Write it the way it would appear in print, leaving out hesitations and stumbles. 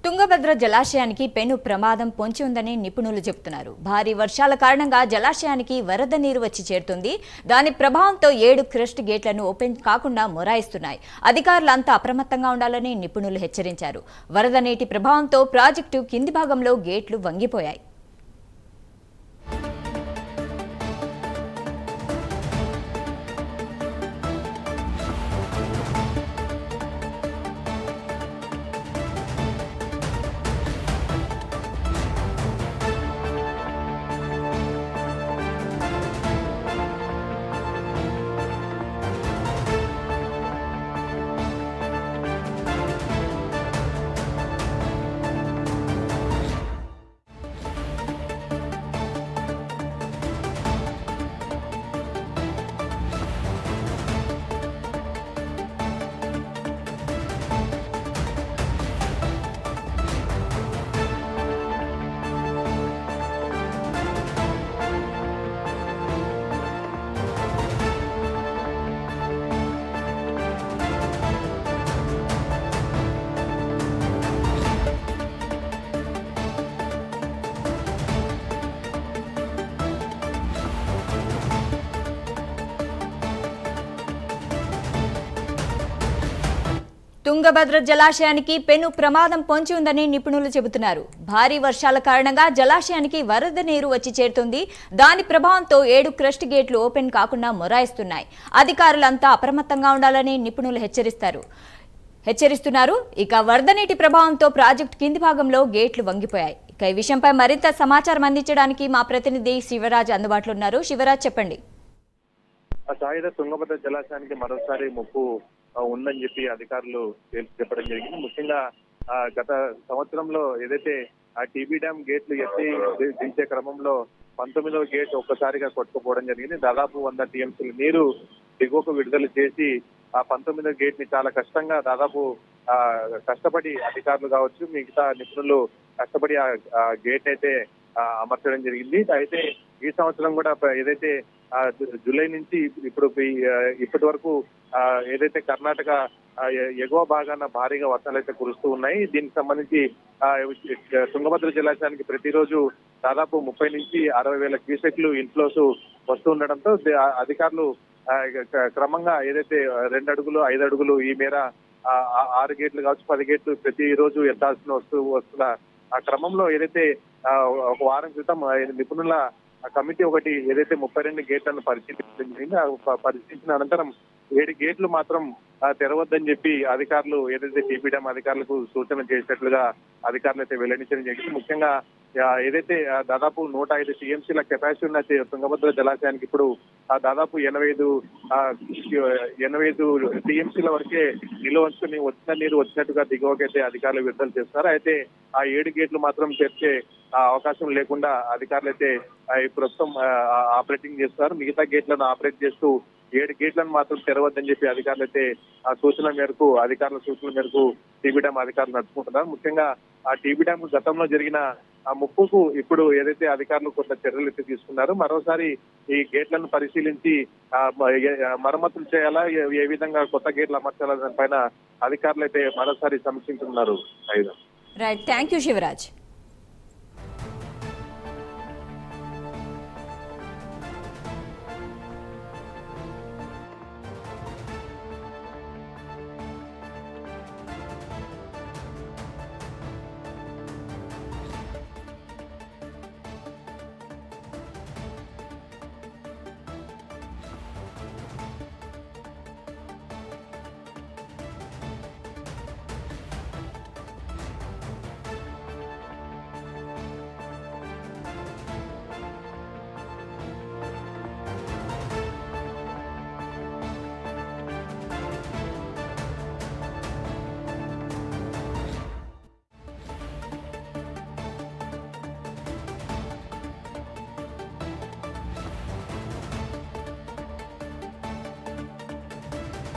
తుంగభద్ర జలాశయానికి పెను ప్రమాదం పొంచి ఉందని నిపుణులు చెబుతున్నారు. భారీ వర్షాల కారణంగా జలాశయానికి వరద నీరు వచ్చి చేరుతుంది. దాని ప్రభావంతో 7 క్రస్ట్ గేట్లను ఓపెన్ కాకుండా మొరాయిస్తున్నాయి. అధికారులంతా అప్రమత్తంగా ఉండాలని నిపుణులు హెచ్చరించారు. వరద నీటి ప్రభావంతో ప్రాజెక్టు కింది భాగంలో గేట్లు వంగిపోయాయి. తుంగభద్ర జలాశయానికి పెను ప్రమాదం పొంచి ఉందని నిపుణులు చెబుతున్నారు. భారీ వర్షాల కారణంగా జలాశయానికి వరద నీరు వచ్చి చేరుతుంది. దాని ప్రభావంతో 7 క్రస్ట్ గేట్లు ఓపెన్ కాకుండా మొరాయిస్తున్నాయి. అధికారులంతా అప్రమత్తంగా ఉండాలని నిపుణులు హెచ్చరిస్తున్నారు. ఇక వరద నీటి ప్రభావంతో ప్రాజెక్టు కింది భాగంలో గేట్లు వంగిపోయాయి. ఇక ఈ విషయంపై మరింత సమాచారం అందించడానికి మా ప్రతినిధి శివరాజ్ అందుబాటులో ఉన్నారు. శివరాజ్, చెప్పండి. తుంగభద్ర జలాశయానికి మరోసారి ముప్పు ఉందని చెప్పి అధికారులు తేల్చి చెప్పడం జరిగింది. ముఖ్యంగా గత సంవత్సరంలో ఏదైతే ఆ టీబీ డ్యామ్ గేట్లు ఎత్తి దించే క్రమంలో 19వ గేట్ ఒక్కసారిగా కొట్టుకుపోవడం జరిగింది. దాదాపు 100 టీఎంసీల నీరు దిగువకు విడుదల చేసి ఆ 19వ గేట్ ని చాలా కష్టంగా దాదాపు కష్టపడి అధికారులు కావచ్చు, మిగతా నిపుణులు కష్టపడి ఆ గేట్ అయితే అమర్చడం జరిగింది. అయితే ఈ సంవత్సరం కూడా ఏదైతే జూలై నుంచి ఇప్పటి వరకు ఏదైతే కర్ణాటక ఎగువ భాగాన భారీగా వర్షాలు అయితే కురుస్తూ ఉన్నాయి. దీనికి సంబంధించి తుంగభద్ర జలాశయానికి ప్రతిరోజు దాదాపు 30 నుంచి 60 వేల క్యూసెక్లు ఇన్ఫ్లోస్ వస్తూ ఉండడంతో అధికారులు క్రమంగా ఏదైతే 2 అడుగులు 5 అడుగులు ఈ మేర 6 గేట్లు కావచ్చు 10 గేట్లు ప్రతిరోజు ఎత్తాల్సిన వస్తున్న ఆ క్రమంలో ఏదైతే ఒక వారం క్రితం నిపుణుల కమిటీ ఒకటి ఏదైతే 32 గేట్లను పరిశీలించిన అనంతరం 7 గేట్లు మాత్రం తెరవద్దని చెప్పి అధికారులు ఏదైతే టీబీ డ్యామ్ అధికారులకు సూచన చేసినట్లుగా అధికారులు అయితే వెల్లడించడం జరిగింది. ముఖ్యంగా ఏదైతే దాదాపు 105 టీఎంసీల కెపాసిటీ ఉన్న తుంగభద్ర జలాశయానికి ఇప్పుడు దాదాపు 85 టీఎంసీల వరకే నిల్వ ఉంచుకుని వచ్చిన నీరు వచ్చినట్టుగా దిగువకైతే అధికారులు విడుదల చేస్తున్నారు. అయితే ఆ 7 గేట్లు మాత్రం తెరిచే అవకాశం లేకుండా అధికారులు అయితే ప్రస్తుతం ఆపరేటింగ్ చేస్తున్నారు. మిగతా గేట్లను ఆపరేట్ చేస్తూ 7 గేట్లను మాత్రం తెరవద్దని చెప్పి అధికారులు అయితే అధికారుల సూచనల మేరకు టీబీ డ్యామ్ అధికారులు నడుచుకుంటున్నారు. ముఖ్యంగా ఆ టీబీ డ్యామ్ గతంలో జరిగిన ఆ ముప్పుకు ఇప్పుడు ఏదైతే అధికారులు కొంత చర్యలు అయితే తీసుకున్నారు. మరోసారి ఈ గేట్లను పరిశీలించి మరమ్మతులు చేయాలా, ఏ విధంగా కొత్త గేట్లు అమర్చాలా దానిపైన అధికారులు అయితే మరోసారి సమీక్షించుకున్నారు. Right, thank you Shivraj.